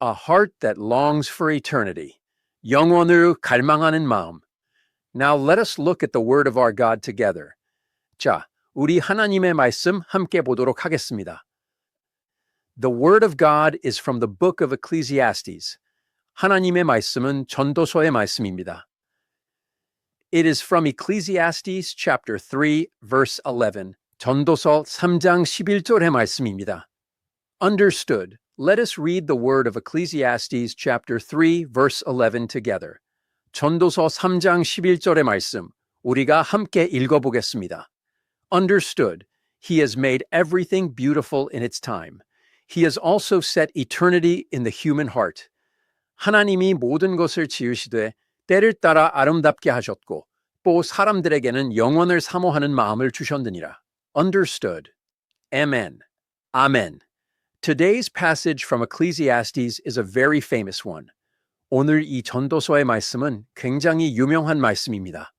A heart that longs for eternity. 영원으로 갈망하는 마음. Now let us look at the word of our God together. 자, 우리 하나님의 말씀 함께 보도록 하겠습니다. The word of God is from the book of Ecclesiastes. 하나님의 말씀은 전도서의 말씀입니다. It is from Ecclesiastes chapter 3 verse 11. 전도서 3장 11절의 말씀입니다. Understood. Let us read the word of Ecclesiastes chapter 3 verse 11 together. 전도서 3장 11절의 말씀, 우리가 함께 읽어보겠습니다. Understood. He has made everything beautiful in its time. He has also set eternity in the human heart. 하나님이 모든 것을 지으시되 때를 따라 아름답게 하셨고 또 사람들에게는 영원을 사모하는 마음을 주셨느니라. Understood. Amen. Amen. Today's passage from Ecclesiastes is a very famous one. 오늘 이 전도서의 말씀은 굉장히 유명한 말씀입니다.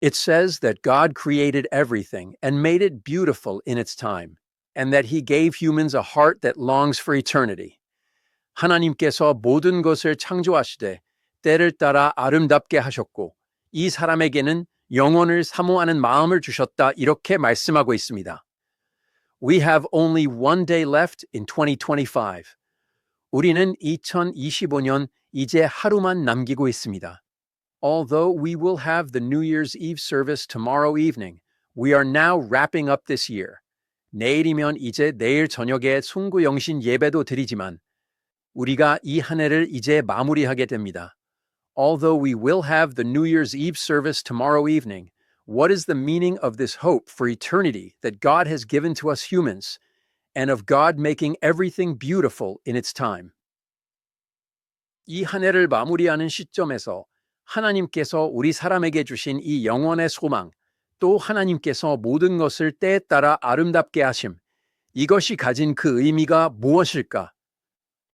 It says that God created everything and made it beautiful in its time, and that He gave humans a heart that longs for eternity. 하나님께서 모든 것을 창조하시되 때를 따라 아름답게 하셨고 이 사람에게는 영원을 사모하는 마음을 주셨다 이렇게 말씀하고 있습니다. We have only one day left in 2025. 우리는 2025년 이제 하루만 남기고 있습니다. Although we will have the New Year's Eve service tomorrow evening, we are now wrapping up this year. 내일이면 이제 내일 저녁에 숭구영신 예배도 드리지만 우리가 이 한 해를 이제 마무리하게 됩니다. Although we will have the New Year's Eve service tomorrow evening, what is the meaning of this hope for eternity that God has given to us humans, and of God making everything beautiful in its time? 이 한 해를 마무리하는 시점에서 하나님께서 우리 사람에게 주신 이 영원의 소망, 또 하나님께서 모든 것을 때에 따라 아름답게 하심, 이것이 가진 그 의미가 무엇일까?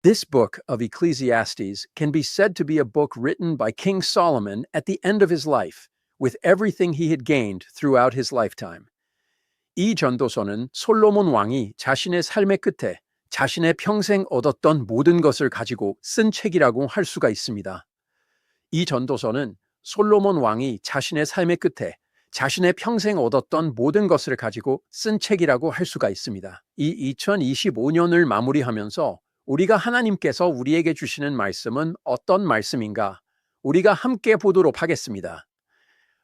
This book of Ecclesiastes can be said to be a book written by King Solomon at the end of his life, with everything he had gained throughout his lifetime. 이 전도서는 솔로몬 왕이 자신의 삶의 끝에 자신의 평생 얻었던 모든 것을 가지고 쓴 책이라고 할 수가 있습니다. 이 전도서는 솔로몬 왕이 자신의 삶의 끝에 자신의 평생 얻었던 모든 것을 가지고 쓴 책이라고 할 수가 있습니다. 이 2025년을 마무리하면서 우리가 하나님께서 우리에게 주시는 말씀은 어떤 말씀인가? 우리가 함께 보도록 하겠습니다.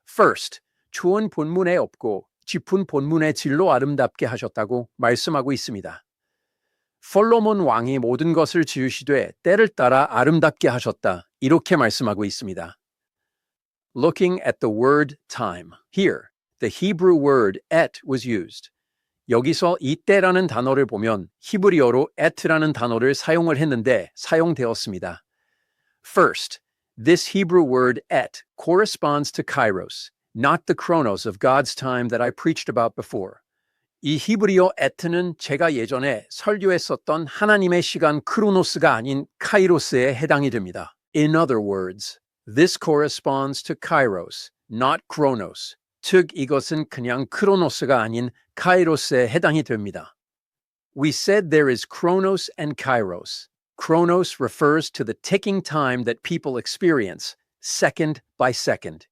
First, 좋은 본문에 없고 짚은 본문의 질로 아름답게 하셨다고 말씀하고 있습니다. 솔로몬 왕이 모든 것을 지으시되 때를 따라 아름답게 하셨다. 이렇게 말씀하고 있습니다. Looking at the word time. Here, the Hebrew word et was used. 여기서 이때라는 단어를 보면 히브리어로 at라는 단어를 사용을 했는데 사용되었습니다. First, this Hebrew word et corresponds to kairos, not the chronos of God's time that I preached about before. 이 히브리어 et는 제가 예전에 설교했었던 하나님의 시간 크로노스가 아닌 카이로스에 해당이 됩니다. In other words, this corresponds to kairos, not chronos. 즉 이것은 그냥 크로노스가 아닌 카이로스에 해당이 됩니다. We said there is chronos and kairos. Chronos refers to the ticking time that people experience, second by second.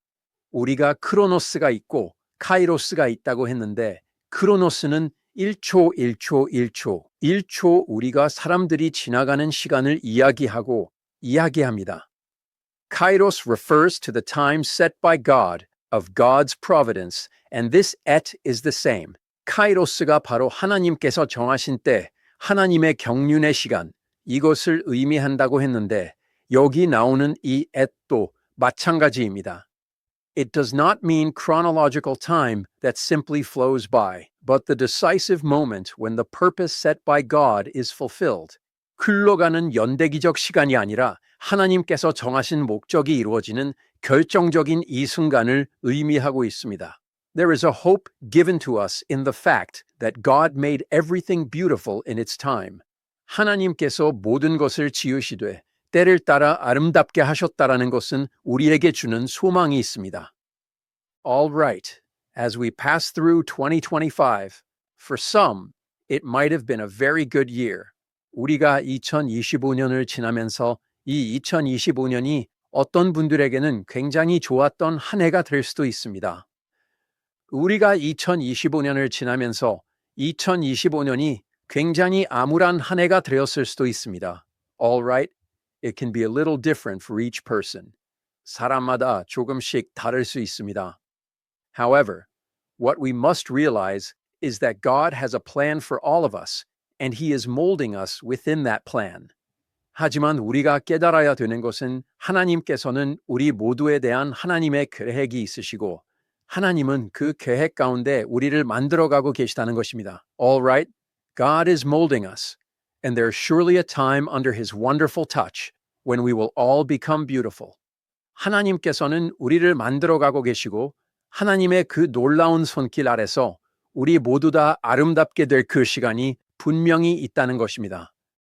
우리가 크로노스가 있고 카이로스가 있다고 했는데 크로노스는 1초, 1초, 1초, 1초 우리가 사람들이 지나가는 시간을 이야기합니다. Kairos refers to the time set by God, of God's providence, and this et is the same. 카이로스가 바로 하나님께서 정하신 때, 하나님의 경륜의 시간, 이것을 의미한다고 했는데 여기 나오는 이 et도 마찬가지입니다. It does not mean chronological time that simply flows by, but the decisive moment when the purpose set by God is fulfilled. 흘러가는 연대기적 시간이 아니라 하나님께서 정하신 목적이 이루어지는 결정적인 이 순간을 의미하고 있습니다. There is a hope given to us in the fact that God made everything beautiful in its time. 하나님께서 모든 것을 지으시되 때를 따라 아름답게 하셨다라는 것은 우리에게 주는 소망이 있습니다. All right, as we pass through 2025, for some, it might have been a very good year. 우리가 2025년을 지나면서 이 2025년이 어떤 분들에게는 굉장히 좋았던 한 해가 될 수도 있습니다. 우리가 2025년을 지나면서 2025년이 굉장히 암울한 한 해가 되었을 수도 있습니다. Alright, it can be a little different for each person. 사람마다 조금씩 다를 수 있습니다. However, what we must realize is that God has a plan for all of us, and He is molding us within that plan. 하지만 우리가 깨달아야 되는 것은 하나님께서는 우리 모두에 대한 하나님의 계획이 있으시고 하나님은 그 계획 가운데 우리를 만들어가고 계시다는 것입니다. All right, God is molding us, and there's surely a time under His wonderful touch when we will all become beautiful. 하나님께서는 우리를 만들어가고 계시고 하나님의 그 놀라운 손길 아래서 우리 모두 다 아름답게 될 그 시간이 분명히 있다는 것입니다.